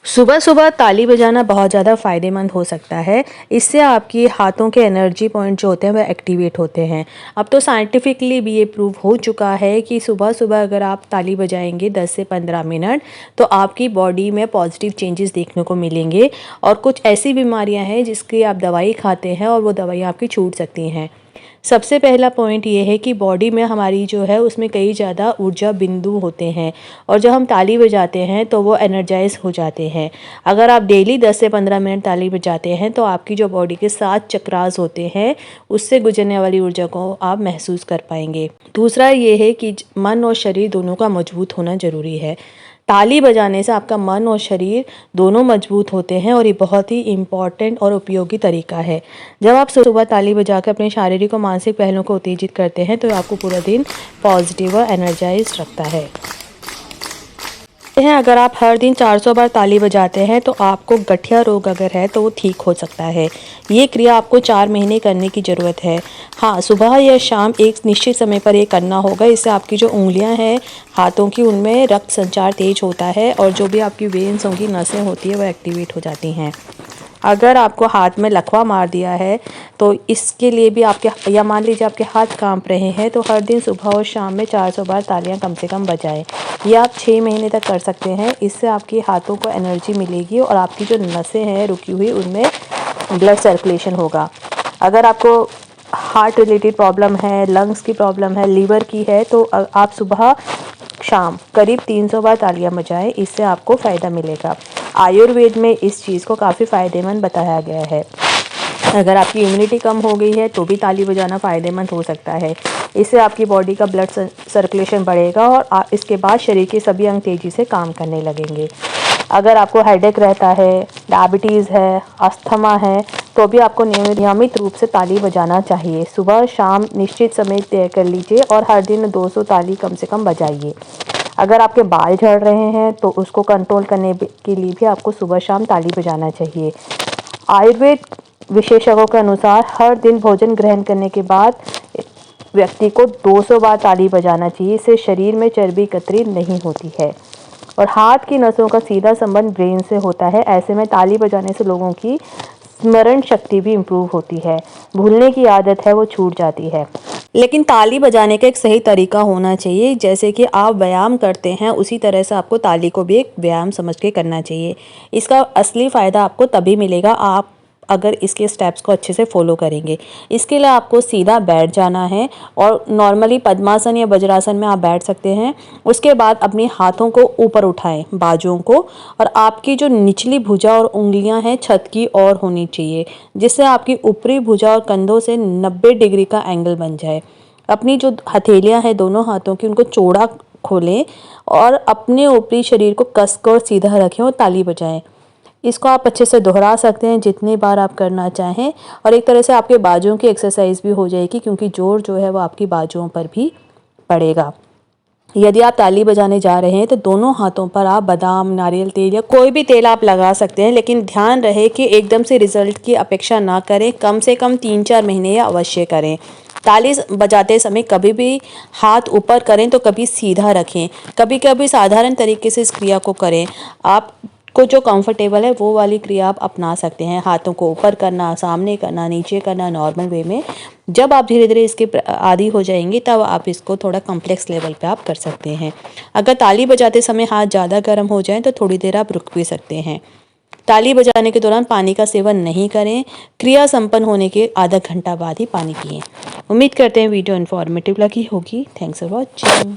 सुबह सुबह ताली बजाना बहुत ज़्यादा फ़ायदेमंद हो सकता है। इससे आपकी हाथों के एनर्जी पॉइंट जो होते हैं वह एक्टिवेट होते हैं। अब तो साइंटिफिकली भी ये प्रूव हो चुका है कि सुबह सुबह अगर आप ताली बजाएंगे 10 से 15 मिनट तो आपकी बॉडी में पॉजिटिव चेंजेस देखने को मिलेंगे। और कुछ ऐसी बीमारियां हैं जिसकी आप दवाई खाते हैं और वो दवाई आपकी छूट सकती हैं। सबसे पहला पॉइंट ये है कि बॉडी में हमारी जो है उसमें कई ज़्यादा ऊर्जा बिंदु होते हैं और जब हम ताली बजाते हैं तो वो एनर्जाइज हो जाते हैं। अगर आप डेली 10 से 15 मिनट ताली बजाते हैं तो आपकी जो बॉडी के 7 चक्रास होते हैं उससे गुजरने वाली ऊर्जा को आप महसूस कर पाएंगे। दूसरा ये है कि मन और शरीर दोनों का मजबूत होना ज़रूरी है। ताली बजाने से आपका मन और शरीर दोनों मजबूत होते हैं और ये बहुत ही इम्पॉर्टेंट और उपयोगी तरीका है। जब आप सुबह ताली बजाकर अपने शारीरिक और मानसिक पहलुओं को उत्तेजित करते हैं तो आपको पूरा दिन पॉजिटिव और एनर्जाइज रखता है। अगर आप हर दिन 400 बार ताली बजाते हैं तो आपको गठिया रोग अगर है तो वो ठीक हो सकता है। ये क्रिया आपको 4 महीने करने की ज़रूरत है। हाँ, सुबह या शाम एक निश्चित समय पर ये करना होगा। इससे आपकी जो उंगलियां हैं हाथों की उनमें रक्त संचार तेज होता है और जो भी आपकी वेन्स होंगी, नसें होती है, वो एक्टिवेट हो जाती हैं। अगर आपको हाथ में लकवा मार दिया है तो इसके लिए भी आपके, या मान लीजिए आपके हाथ कांप रहे हैं, तो हर दिन सुबह और शाम में 400 बार तालियां कम से कम बजाएं। ये आप 6 महीने तक कर सकते हैं। इससे आपके हाथों को एनर्जी मिलेगी और आपकी जो नसें हैं रुकी हुई उनमें ब्लड सर्कुलेशन होगा। अगर आपको हार्ट रिलेटेड प्रॉब्लम है, लंग्स की प्रॉब्लम है, लीवर की है, तो आप सुबह शाम करीब 300 बार तालियां बजाएं। इससे आपको फ़ायदा मिलेगा। आयुर्वेद में इस चीज़ को काफ़ी फ़ायदेमंद बताया गया है। अगर आपकी इम्यूनिटी कम हो गई है तो भी ताली बजाना फ़ायदेमंद हो सकता है। इससे आपकी बॉडी का ब्लड सर्कुलेशन बढ़ेगा और इसके बाद शरीर के सभी अंग तेज़ी से काम करने लगेंगे। अगर आपको हेडेक रहता है, डायबिटीज़ है, अस्थमा है, तो भी आपको नियमित रूप से ताली बजाना चाहिए। सुबह शाम निश्चित समय तय कर लीजिए और हर दिन 200 ताली कम से कम बजाइए। अगर आपके बाल झड़ रहे हैं तो उसको कंट्रोल करने के लिए भी आपको सुबह शाम ताली बजाना चाहिए। आयुर्वेद विशेषज्ञों के अनुसार हर दिन भोजन ग्रहण करने के बाद व्यक्ति को 200 बार ताली बजाना चाहिए। इससे शरीर में चर्बी एकत्रित नहीं होती है और हाथ की नसों का सीधा संबंध ब्रेन से होता है। ऐसे में ताली बजाने से लोगों की स्मरण शक्ति भी इम्प्रूव होती है। भूलने की आदत है वो छूट जाती है। लेकिन ताली बजाने का एक सही तरीका होना चाहिए। जैसे कि आप व्यायाम करते हैं उसी तरह से आपको ताली को भी एक व्यायाम समझ के करना चाहिए। इसका असली फ़ायदा आपको तभी मिलेगा आप अगर इसके स्टेप्स को अच्छे से फॉलो करेंगे। इसके लिए आपको सीधा बैठ जाना है और नॉर्मली पद्मासन या वज्रासन में आप बैठ सकते हैं। उसके बाद अपने हाथों को ऊपर उठाएं, बाजुओं को, और आपकी जो निचली भुजा और उंगलियां हैं छत की ओर होनी चाहिए, जिससे आपकी ऊपरी भुजा और कंधों से 90 डिग्री का एंगल बन जाए। अपनी जो हथेलियां हैं दोनों हाथों की उनको चौड़ा खोलें और अपने ऊपरी शरीर को कसकर सीधा रखें और ताली बजाएं। इसको आप अच्छे से दोहरा सकते हैं जितनी बार आप करना चाहें और एक तरह से आपके बाजुओं की एक्सरसाइज भी हो जाएगी, क्योंकि जोर जो है वो आपकी बाजुओं पर भी पड़ेगा। यदि आप ताली बजाने जा रहे हैं तो दोनों हाथों पर आप बादाम, नारियल तेल या कोई भी तेल आप लगा सकते हैं, लेकिन ध्यान रहे कि एकदम से रिजल्ट की अपेक्षा ना करें। कम से कम 3-4 महीने या अवश्य करें। ताली बजाते समय कभी भी हाथ ऊपर करें तो कभी सीधा रखें। कभी कभी साधारण तरीके से इस क्रिया को करें। आप को जो कंफर्टेबल है वो वाली क्रिया आप अपना सकते हैं। हाथों को ऊपर करना, सामने करना, नीचे करना, नॉर्मल वे में। जब आप धीरे धीरे इसके आदी हो जाएंगे तब आप इसको थोड़ा कॉम्प्लेक्स लेवल पे आप कर सकते हैं। अगर ताली बजाते समय हाथ ज़्यादा गर्म हो जाए तो थोड़ी देर आप रुक भी सकते हैं। ताली बजाने के दौरान पानी का सेवन नहीं करें। क्रिया संपन्न होने के आधा घंटा बाद ही पानी पिएं। उम्मीद करते हैं वीडियो इन्फॉर्मेटिव लगी होगी। Thanks for watching.